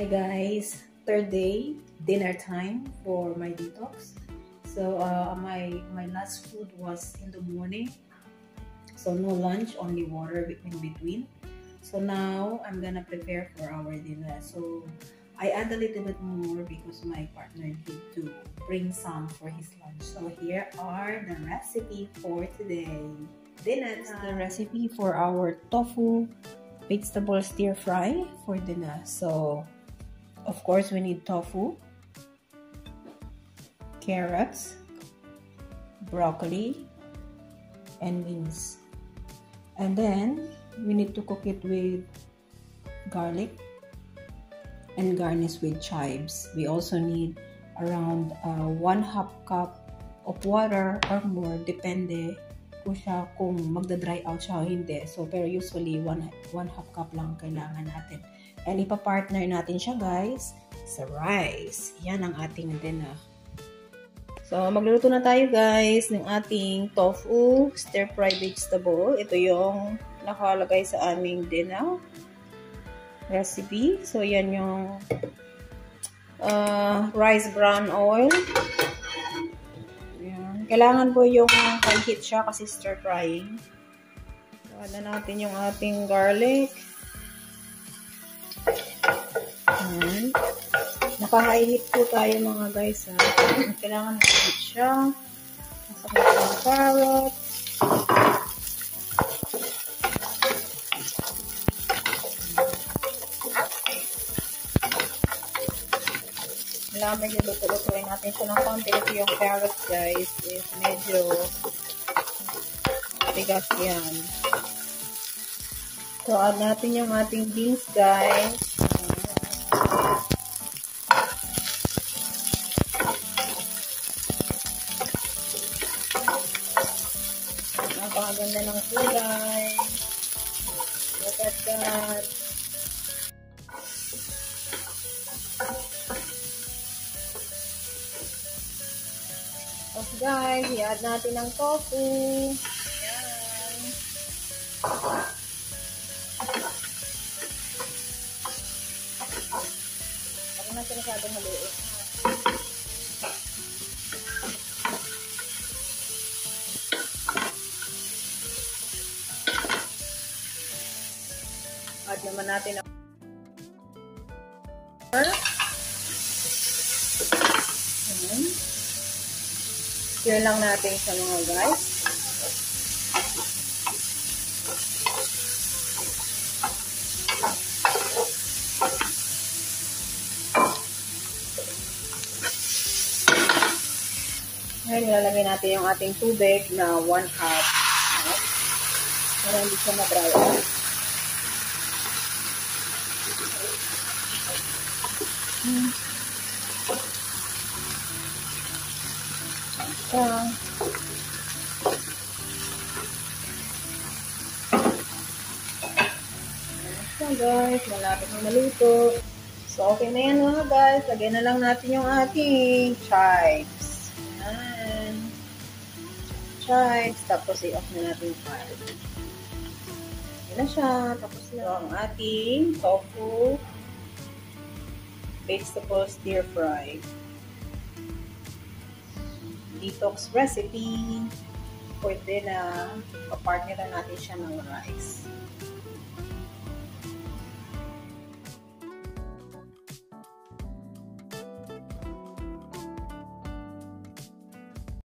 Guys, third day, dinner time for my detox. So my last food was in the morning, so no lunch, only water in between. So now I'm gonna prepare for our dinner. So I add a little bit more because my partner needed to bring some for his lunch. So here are the recipe for today. Dinner time. The recipe for our tofu vegetable stir fry for dinner. So of course, we need tofu, carrots, broccoli, and beans. And then, we need to cook it with garlic and garnish with chives. We also need around 1/2 cup of water or more, depende kung magda-dry out siya o hindi. So, pero usually, 1/2 cup lang kailangan natin. And ipa-partner natin siya guys sa rice. Yan ang ating dinner. So, magluluto na tayo guys ng ating tofu stir-fry vegetable. Ito yung nakalagay sa aming dinner recipe. So, yan yung rice bran oil. Yan. Kailangan po yung high heat siya kasi stir-frying. So, add na natin yung ating garlic. Naka-high heat po tayo mga guys ha. Kailangan high heat siya. Masakit yung carrot. Kailangan medyo luto-lutuin natin siya ng konti kasi yung carrot guys is medyo tigas yan. So add natin yung ating beans guys. Napakaganda ng kulay. Look at that. Okay guys, i-add natin ang tofu. Yan. Ako na sinasadong haluin. Add naman natin ang stir lang natin sa mga guys. Ngayon, nilalagay natin yung ating tubig na 1/2 para hindi siya ma-dry out. So guys, malapit na maluto. So okay na yan mga guys. Lagyan na lang natin yung ating chives. Yan. Chives. Tapos i-off na natin yung fire. Yan na siya. Tapos na ang ating tofu vegetable stir fry. Detox recipe. Pwede na pa-partner na natin siya ng rice.